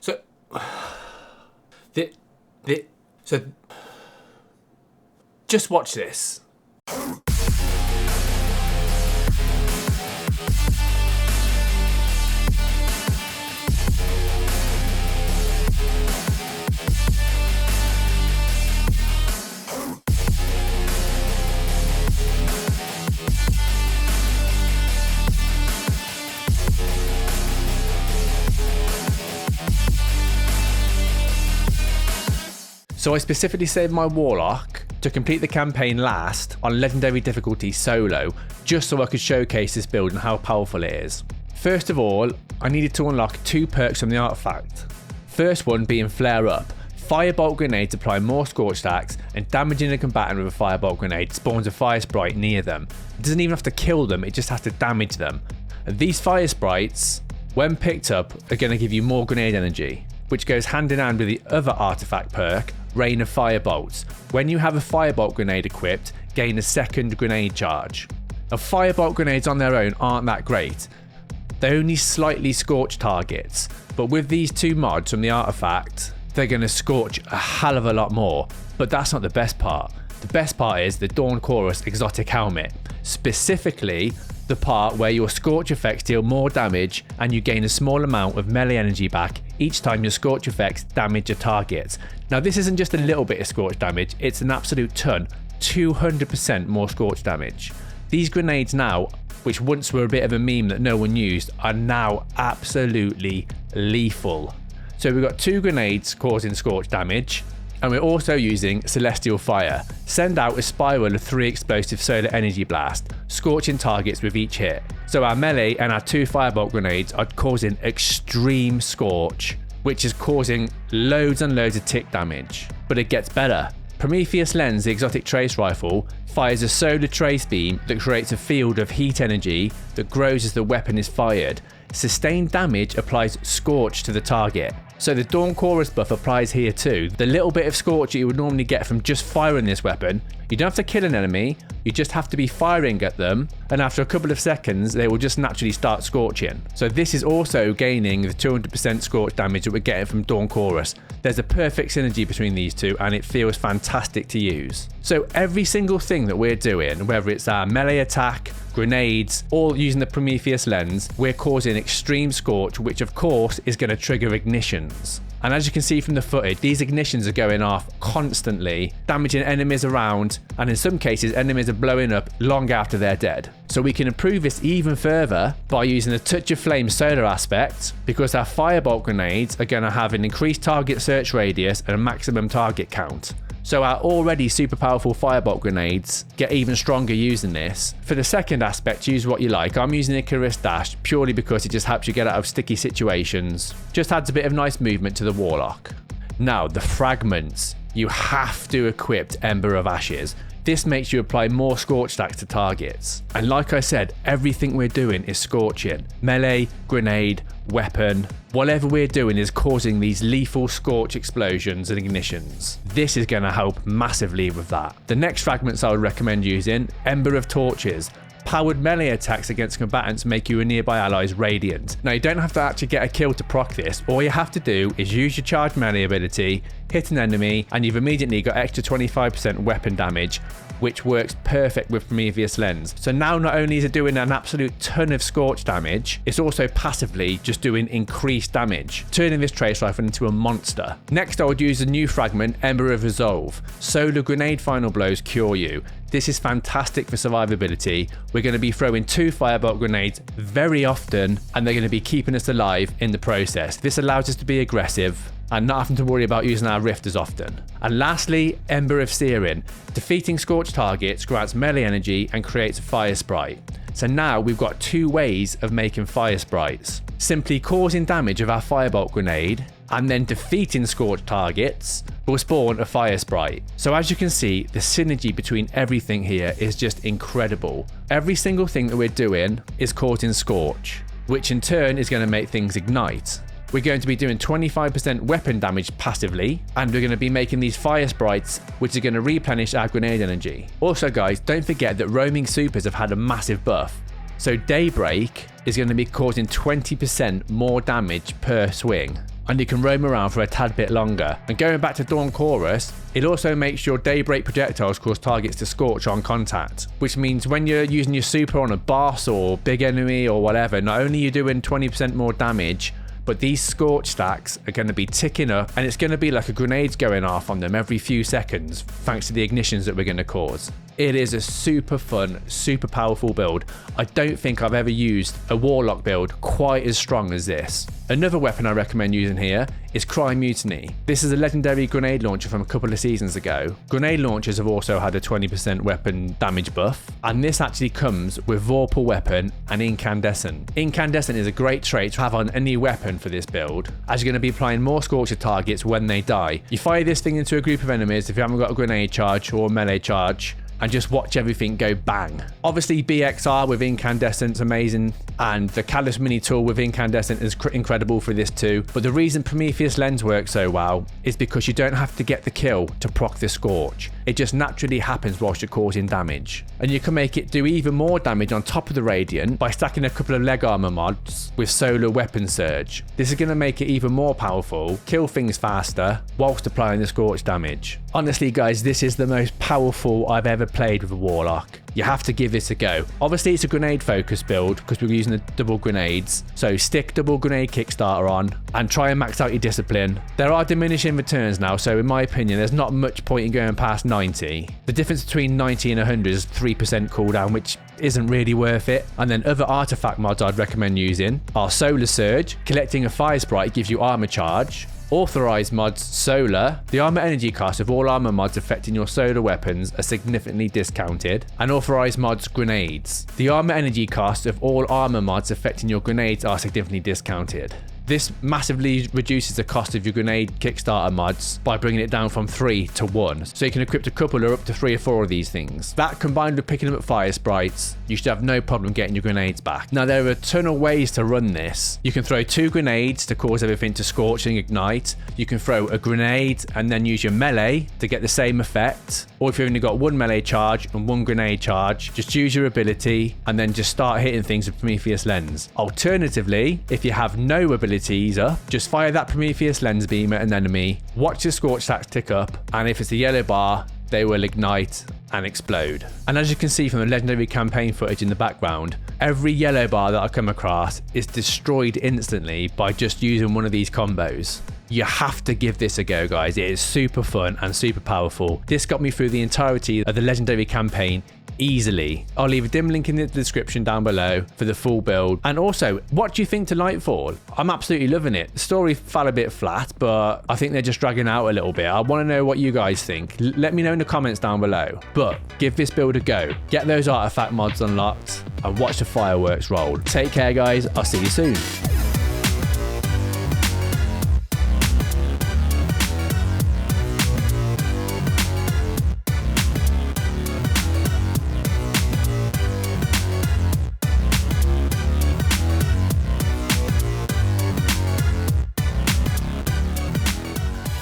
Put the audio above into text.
So, just watch this. So I specifically saved my Warlock to complete the campaign last on Legendary difficulty solo, just so I could showcase this build and how powerful it is. First of all, I needed to unlock 2 perks from the artifact. First one being Flare Up. Firebolt grenades apply more scorch stacks, and damaging a combatant with a Firebolt grenade spawns a fire sprite near them. It doesn't even have to kill them, it just has to damage them. And these fire sprites, when picked up, are going to give you more grenade energy, which goes hand in hand with the other artifact perk, Rain of Firebolts. When you have a Firebolt grenade equipped, gain a second grenade charge. Now, Firebolt grenades on their own aren't that great. They only slightly scorch targets, but with these 2 mods from the artifact, they're going to scorch a hell of a lot more. But that's not the best part. The best part is the Dawn Chorus exotic helmet, specifically the part where your scorch effects deal more damage and you gain a small amount of melee energy back each time your scorch effects damage your targets. Now this isn't just a little bit of scorch damage, it's an absolute ton, 200% more scorch damage. These grenades now, which once were a bit of a meme that no one used, are now absolutely lethal. So we've got 2 grenades causing scorch damage, and we're also using Celestial Fire. Send out a spiral of 3 explosive solar energy blast, scorching targets with each hit. So our melee and our 2 Firebolt grenades are causing extreme scorch, which is causing loads and loads of tick damage. But it gets better. Prometheus Lens, the exotic trace rifle, fires a solar trace beam that creates a field of heat energy that grows as the weapon is fired. Sustained damage applies scorch to the target. So the Dawn Chorus buff applies here too. The little bit of scorch that you would normally get from just firing this weapon, you don't have to kill an enemy, you just have to be firing at them, and after a couple of seconds they will just naturally start scorching. So this is also gaining the 200% scorch damage that we're getting from Dawn Chorus. There's a perfect synergy between these two and it feels fantastic to use. So every single thing that we're doing, whether it's our melee attack, grenades, all using the Prometheus Lens, we're causing extreme scorch, which of course is going to trigger ignitions. And as you can see from the footage, these ignitions are going off constantly, damaging enemies around, and in some cases enemies are blowing up long after they're dead. So we can improve this even further by using the Touch of Flame solar aspect, because our Firebolt grenades are going to have an increased target search radius and a maximum target count. So our already super powerful Firebolt grenades get even stronger using this. For the second aspect, use what you like. I'm using Icarus Dash purely because it just helps you get out of sticky situations. Just adds a bit of nice movement to the Warlock. Now, the Fragments. You have to equip Ember of Ashes. This makes you apply more scorch stacks to targets. And like I said, everything we're doing is scorching. Melee, grenade, weapon, whatever we're doing is causing these lethal scorch explosions and ignitions. This is going to help massively with that. The next fragments I would recommend using, Ember of Torches. Powered melee attacks against combatants make you and nearby allies radiant. Now you don't have to actually get a kill to proc this, all you have to do is use your charged melee ability, hit an enemy, and you've immediately got extra 25% weapon damage, which works perfect with Prometheus Lens. So now not only is it doing an absolute ton of scorch damage, it's also passively just doing increased damage, turning this trace rifle into a monster. Next I would use the new fragment, Ember of Resolve. Solar grenade final blows cure you. This is fantastic for survivability. We're going to be throwing 2 Firebolt grenades very often, and they're going to be keeping us alive in the process. This allows us to be aggressive and not having to worry about using our rift as often. And lastly, Ember of Searing. Defeating scorched targets grants melee energy and creates a fire sprite. So now we've got 2 ways of making fire sprites. Simply causing damage with our Firebolt grenade, and then defeating scorched targets will spawn a fire sprite. So as you can see, the synergy between everything here is just incredible. Every single thing that we're doing is causing scorch, which in turn is going to make things ignite. We're going to be doing 25% weapon damage passively, and we're going to be making these fire sprites, which are going to replenish our grenade energy. Also guys, don't forget that roaming supers have had a massive buff. So Daybreak is going to be causing 20% more damage per swing. and you can roam around for a tad bit longer. And going back to Dawn Chorus, it also makes your Daybreak projectiles cause targets to scorch on contact, which means when you're using your super on a boss or big enemy or whatever, not only are you doing 20% more damage, but these scorch stacks are going to be ticking up, and it's going to be like a grenade's going off on them every few seconds thanks to the ignitions that we're going to cause. It is a super fun, super powerful build. I don't think I've ever used a Warlock build quite as strong as this. Another weapon I recommend using here is Cry Mutiny. This is a legendary grenade launcher from a couple of seasons ago. Grenade launchers have also had a 20% weapon damage buff, and this actually comes with Vorpal weapon and Incandescent. Incandescent is a great trait to have on any weapon for this build, as you're going to be applying more scorch to targets when they die. You fire this thing into a group of enemies if you haven't got a grenade charge or a melee charge, and just watch everything go bang. Obviously BXR with Incandescent's amazing, and the Callus mini tool with Incandescent is incredible for this too, but the reason Prometheus Lens works so well is because you don't have to get the kill to proc the Scorch. It just naturally happens whilst you're causing damage. And you can make it do even more damage on top of the Radiant by stacking a couple of leg armor mods with Solar Weapon Surge. This is going to make it even more powerful, kill things faster, whilst applying the Scorch damage. Honestly guys, this is the most powerful I've ever played with a Warlock. You have to give this a go. Obviously it's a grenade focus build because we're using the double grenades, so stick double grenade Kickstarter on and try and max out your discipline. There are diminishing returns now, so in my opinion there's not much point in going past 90. The difference between 90 and 100 is 3% cooldown, which isn't really worth it. And then other artifact mods I'd recommend using are Solar Surge. Collecting a fire sprite gives you armor charge. Authorized mods Solar. The armor energy cost of all armor mods affecting your solar weapons are significantly discounted. And authorized mods Grenades. The armor energy cost of all armor mods affecting your grenades are significantly discounted. This massively reduces the cost of your grenade Kickstarter mods by bringing it down from 3 to 1. So you can equip a couple or up to 3 or 4 of these things. That combined with picking up fire sprites, you should have no problem getting your grenades back. Now there are a ton of ways to run this. You can throw 2 grenades to cause everything to scorch and ignite. You can throw a grenade and then use your melee to get the same effect. Or if you've only got 1 melee charge and 1 grenade charge, just use your ability and then just start hitting things with Prometheus Lens. Alternatively, if you have no ability up, just fire that Prometheus Lens beam at an enemy, watch the scorch stacks tick up, and if it's a yellow bar, they will ignite and explode. And as you can see from the legendary campaign footage in the background, every yellow bar that I come across is destroyed instantly by just using one of these combos. You have to give this a go, guys. It is super fun and super powerful. This got me through the entirety of the legendary campaign easily. I'll leave a dim link in the description down below for the full build. And also, what do you think to Lightfall? I'm absolutely loving it. The story fell a bit flat, but I think they're just dragging out a little bit. I want to know what you guys think. Let me know in the comments down below. But give this build a go. Get those artifact mods unlocked and watch the fireworks roll. Take care, guys. I'll see you soon.